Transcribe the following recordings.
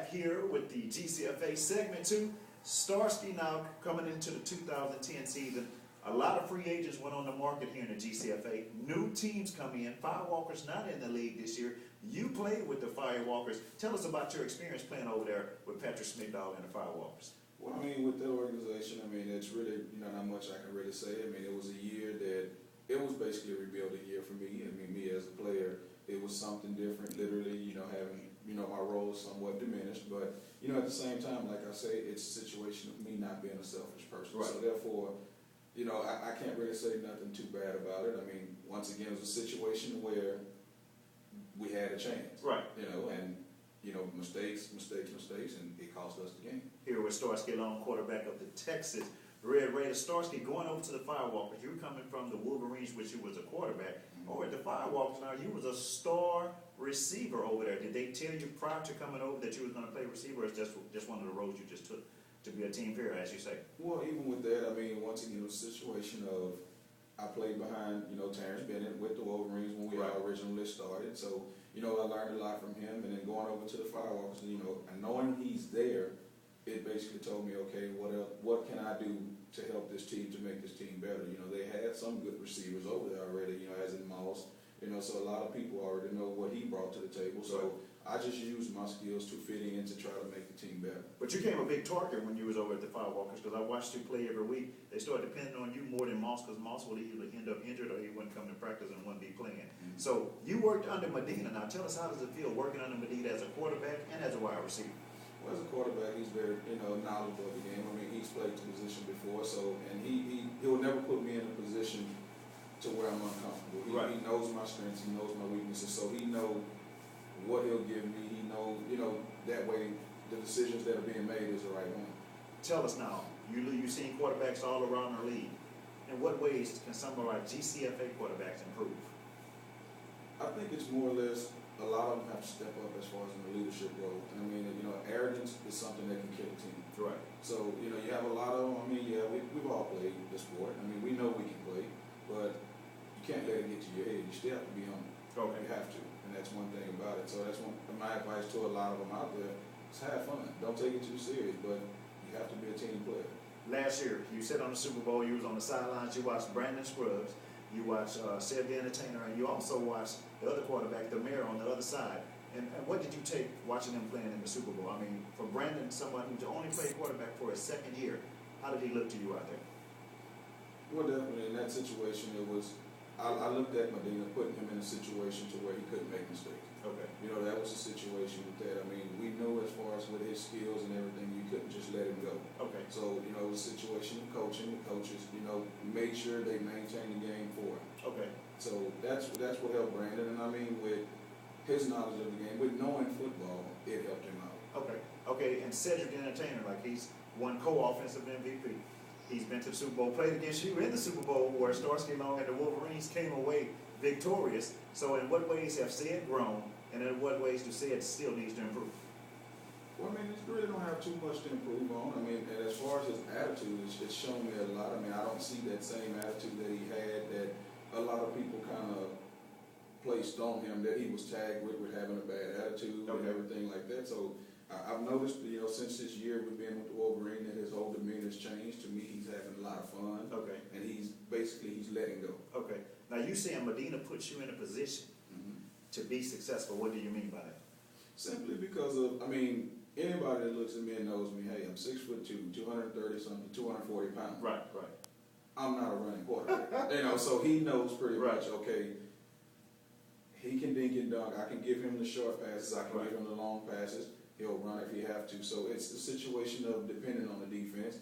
back here with the GCFA segment 2. Starky now coming into the 2010 season. A lot of free agents went on the market here in the GCFA. New teams come in. Firewalkers not in the league this year. You played with the Firewalkers. Tell us about your experience playing over there with Patrick Smith-Dog and the Firewalkers. Well, I mean, with that organization, I mean, it's really, not much I can really say. I mean, it was a year that, it was basically a rebuilding year for me. I mean, me as a player, it was something different, literally, having, my role somewhat diminished. But, at the same time, like I say, it's a situation of me not being a selfish person. Right. So therefore, I can't really say nothing too bad about it. I mean, once again, it was a situation where we had a chance. Right. And mistakes, and it cost us the game. Here with Starky Long, quarterback of the Texas Red Raiders. Starky, going over to the Firewalkers, you were coming from the Wolverines, which you was a quarterback. Over at the Firewalkers now, you was a star receiver over there. Did they tell you prior to coming over that you was going to play receiver, or is just one of the roles you just took to be a team player, as you say? Well, even with that, I mean, once again, it was a situation of, I played behind, Terrence Bennett with the Wolverines when we all originally started. So, I learned a lot from him, and then going over to the Firewalkers, and knowing he's there, it basically told me, okay, what can I do to help this team, to make this team better? They had some good receivers over there already, as in Moss, so a lot of people already know what he brought to the table. So I just used my skills to fit in to try to make the team better. But you became a big target when you was over at the Firewalkers, because I watched you play every week. They started depending on you more than Moss, because Moss would either end up injured or he wouldn't come to practice and wouldn't be playing. So you worked under Medina. Now tell us, how does it feel working under Medina as a quarterback and as a wide receiver? Well, as a quarterback, he's very, knowledgeable of the game. I mean, he's played the position before, so, and he'll never put me in a position to where I'm uncomfortable. He knows my strengths, he knows my weaknesses, so he knows what he'll give me. He knows, that way the decisions that are being made is the right one. Tell us now, you've seen quarterbacks all around the league. In what ways can some of our GCFA quarterbacks improve? I think it's more or less, a lot of them have to step up as far as in the leadership role. I mean, arrogance is something that can kill a team. Right. So, you have a lot of them. I mean, yeah, we've all played the sport. I mean, we know we can play, but you can't let it get to your head. You still have to be humble. Okay. You have to, and that's one thing about it. So that's one of my advice to a lot of them out there. Just have fun. Don't take it too serious, but you have to be a team player. Last year, you sat on the Super Bowl, you was on the sidelines, you watched Brandon Scruggs, you watched Seb the Entertainer, and you also watched the other quarterback, the mayor, on the other side. And what did you take watching him playing in the Super Bowl? I mean, for Brandon, someone who only played quarterback for his second year, how did he look to you out there? Well, definitely in that situation, it was, I looked at Medina, putting him in a situation to where he couldn't make mistakes. Okay. That was a situation with that. I mean, we knew as far as with his skills and everything, you couldn't just let him go. Okay. So, it was a situation of coaching. The coaches, made sure they maintained the game for him. Okay. So that's what helped Brandon. And I mean, with his knowledge of the game, with knowing football, it helped him out. Okay. Okay, and Cedric the Entertainer, like he's won co-offensive MVP. He's been to the Super Bowl, played against you in the Super Bowl, where Starky Long and the Wolverines came away victorious. So in what ways have Ced grown, and in what ways do Ced still needs to improve? Well, I mean, he really don't have too much to improve on. I mean, and as far as his attitude, it's shown me a lot. I mean, I don't see that same attitude that he had that a lot of people kind of placed on him, that he was tagged with having a bad attitude and everything like that. So I've noticed, since this year we've been with the Wolverine, that his whole demeanor's changed. To me, he's having a lot of fun. Okay. And he's letting go. Okay. Now, you saying Medina puts you in a position to be successful. What do you mean by that? Simply because of, I mean, anybody that looks at me and knows me, hey, I'm 6'2", 230 something, 240 pounds. Right. I'm not a running quarterback. So he knows pretty much, okay, he can dink and dunk. I can give him the short passes. I can give him the long passes. He'll run if he have to. So it's the situation of depending on the defense.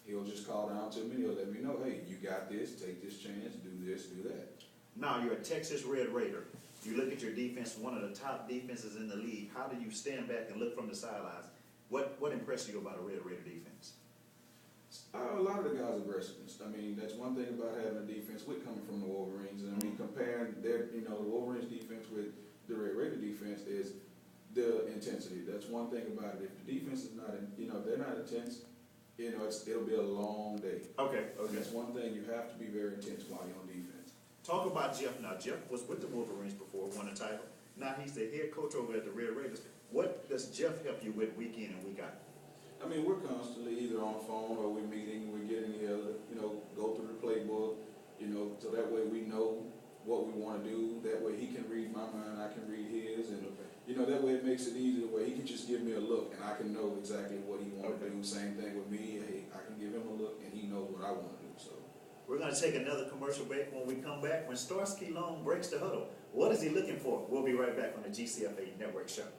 He'll just call down to me. He'll let me know, hey, you got this. Take this chance. Do this. Do that. Now, you're a Texas Red Raider. You look at your defense, one of the top defenses in the league. How do you stand back and look from the sidelines? What impressed you about a Red Raider defense? A lot of the guys' aggressiveness. I mean, that's one thing about having a defense with coming from the Wolverines. And I mean, comparing their, the Wolverines defense with the Red Raider defense is the intensity. That's one thing about it. If the defense is not, if they're not intense, it'll be a long day. Okay. That's one thing. You have to be very intense while you're on defense. Talk about Jeff now. Jeff was with the Wolverines before, won a title. Now he's the head coach over at the Red Raiders. What does Jeff help you with week in and week out? I mean, we're constantly either on the phone or we're meeting, we're getting together, you know, go through the playbook, you know, so that way we know what we want to do. That way he can read my mind, I can read his, and you know, that way it makes it easier where he can just give me a look and I can know exactly what he wants to do. Same thing with me, hey, I can give him a look and he knows what I want to do. So we're going to take another commercial break. When we come back, when Starky Long breaks the huddle, what is he looking for? We'll be right back on the GCFA Network Show.